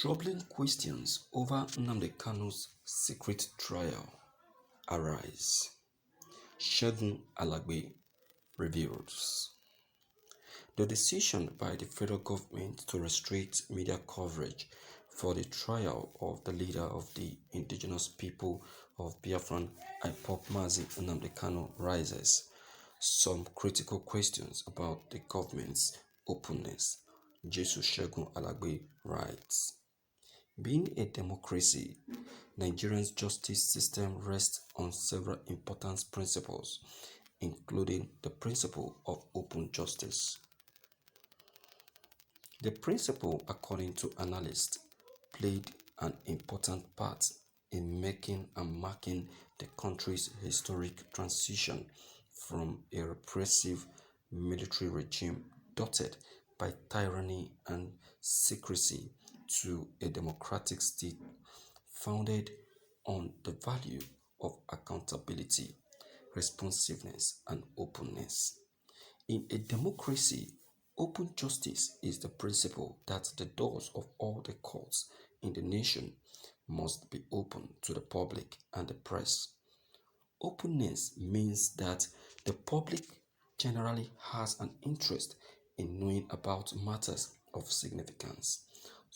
Troubling questions over Nnamdi Kanu's secret trial arise. Segun Alagbe reveals. The decision by the federal government to restrict media coverage for the trial of the leader of the indigenous people of Biafran IPOB Mazi Nnamdi Kanu raises some critical questions about the government's openness. Jesus Segun Alagbe writes. Being a democracy, Nigeria's justice system rests on several important principles, including the principle of open justice. The principle, according to analysts, played an important part in making and marking the country's historic transition from a repressive military regime dotted by tyranny and secrecy to a democratic state founded on the value of accountability, responsiveness, and openness. In a democracy, open justice is the principle that the doors of all the courts in the nation must be open to the public and the press. Openness means that the public generally has an interest in knowing about matters of significance,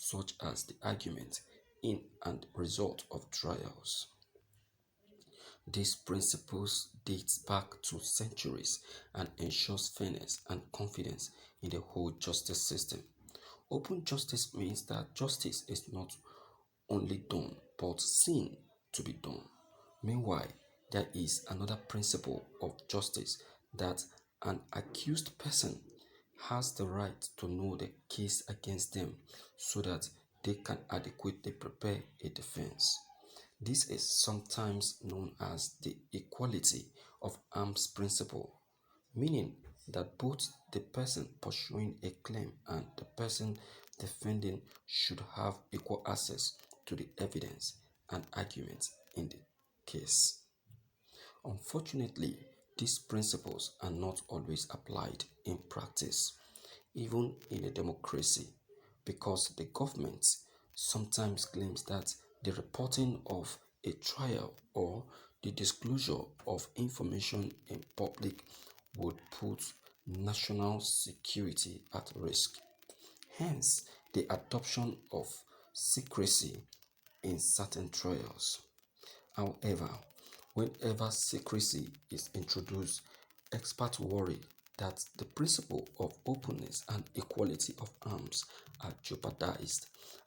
such as the argument in and result of trials. These principles date back to centuries and ensures fairness and confidence in the whole justice system. Open justice means that justice is not only done but seen to be done. Meanwhile, there is another principle of justice that an accused person has the right to know the case against them so that they can adequately prepare a defense. This is sometimes known as the equality of arms principle, meaning that both the person pursuing a claim and the person defending should have equal access to the evidence and arguments in the case. Unfortunately, these principles are not always applied in practice, even in a democracy, because the government sometimes claims that the reporting of a trial or the disclosure of information in public would put national security at risk. Hence, the adoption of secrecy in certain trials. However, whenever secrecy is introduced, experts worry that the principle of openness and equality of arms are jeopardized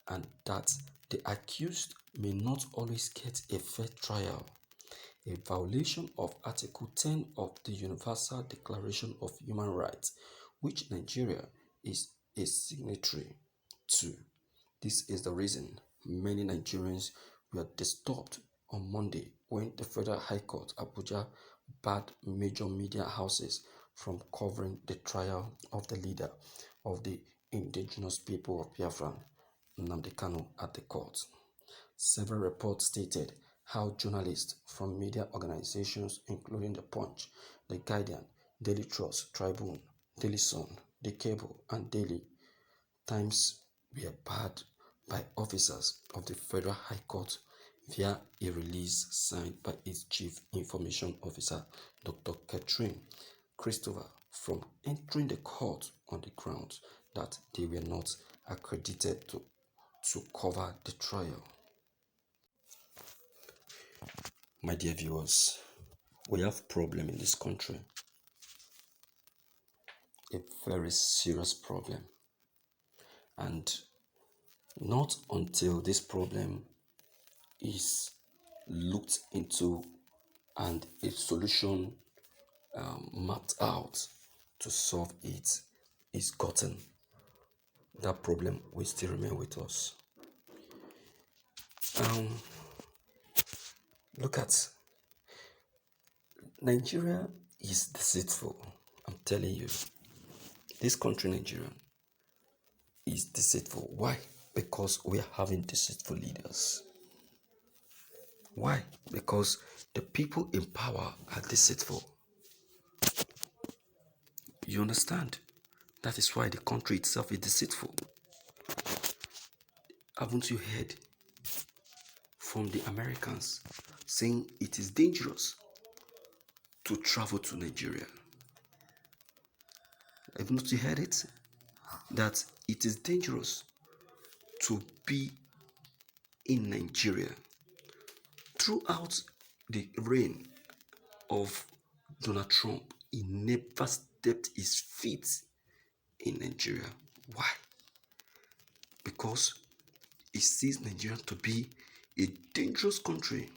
and that the accused may not always get a fair trial, a violation of Article 10 of the Universal Declaration of Human Rights, which Nigeria is a signatory to. This is the reason many Nigerians were disturbed on Monday when the Federal High Court Abuja barred major media houses from covering the trial of the leader of the indigenous people of Biafra, Nnamdi Kanu, at the court. Several reports stated how journalists from media organizations including The Punch, The Guardian, Daily Trust, Tribune, Daily Sun, The Cable, and Daily Times were barred by officers of the Federal High Court via a release signed by its Chief Information Officer, Dr. Catherine Christopher, from entering the court on the grounds that they were not accredited to cover the trial. My dear viewers, we have a problem in this country, a very serious problem, and not until this problem is looked into and a solution mapped out to solve it is gotten, that problem will still remain with us. Look at Nigeria is deceitful. I'm telling you, this country, Nigeria, is deceitful. Why? Because we are having deceitful leaders. Why? Because the people in power are deceitful. You understand? That is why the country itself is deceitful. Haven't you heard from the Americans saying it is dangerous to travel to Nigeria? Haven't you heard it? That it is dangerous to be in Nigeria. Throughout the reign of Donald Trump, he never stepped his feet in Nigeria. Why? Because he sees Nigeria to be a dangerous country.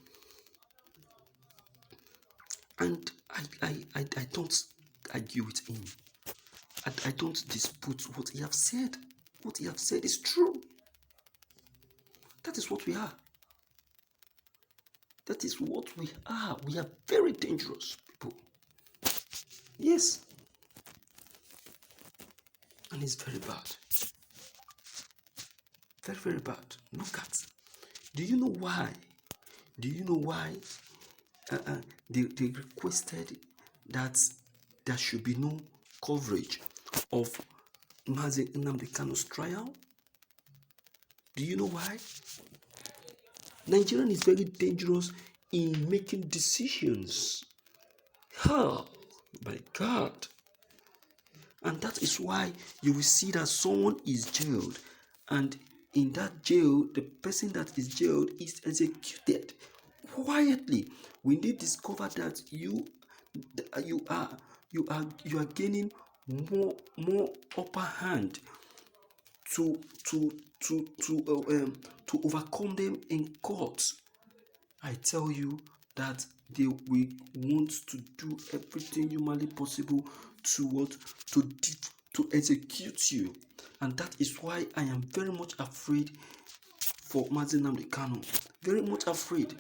And I don't argue with him. I don't dispute what he has said. What he has said is true. That is what we are. That is what we are. We are very dangerous people. Yes. And it's very bad. Very, very bad. Look at. Do you know why? Do you know why they requested that there should be no coverage of Nnamdi Kanu's trial? Do you know why? Nigerian is very dangerous in making decisions. Oh, my God. And that is why you will see that someone is jailed, and in that jail, the person that is jailed is executed quietly. When they discover that you are gaining more upper hand to overcome them in court, I tell you that they will want to do everything humanly possible to execute you. And that is why I am very much afraid for Nnamdi Kanu. Very much afraid.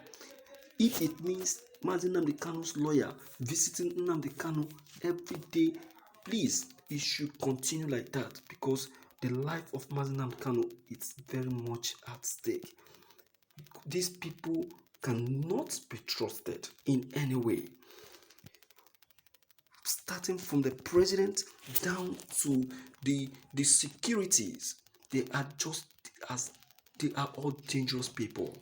If it means Nnamdi Kanu's lawyer visiting Nnamdi Kanu every day, please, it should continue like that, because the life of Nnamdi Kanu is very much at stake. These people cannot be trusted in any way. Starting from the president down to the securities, they are all dangerous people.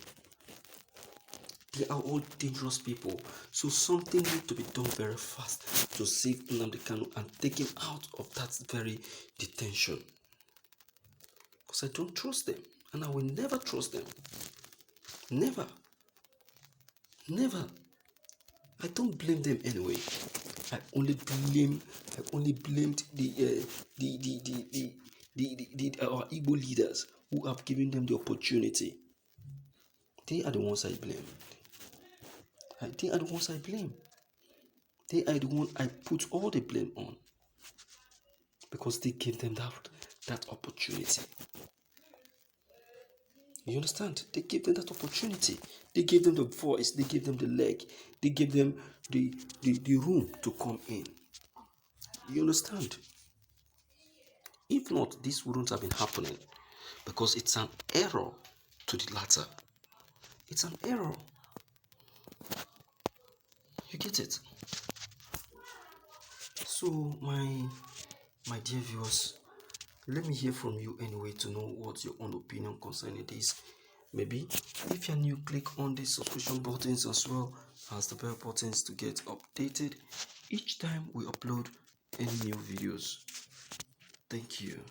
They are all dangerous people. So something needs to be done very fast to save Nnamdi Kanu and take him out of that very detention. Because I don't trust them, and I will never trust them. Never. Never. I don't blame them anyway. I only blamed our Igbo leaders who have given them the opportunity. They are the ones I blame. They are the ones I blame. They are the ones I put all the blame on, because they gave them that opportunity. You understand? They gave them that opportunity. They gave them the voice. They gave them the leg. They gave them the room to come in. You understand? If not, this wouldn't have been happening, because it's an error to the latter. It's an error. You get it? So, my dear viewers, let me hear from you anyway to know what's your own opinion concerning this. Maybe if you're new, click on the subscription buttons as well as the bell buttons to get updated each time we upload any new videos. Thank you.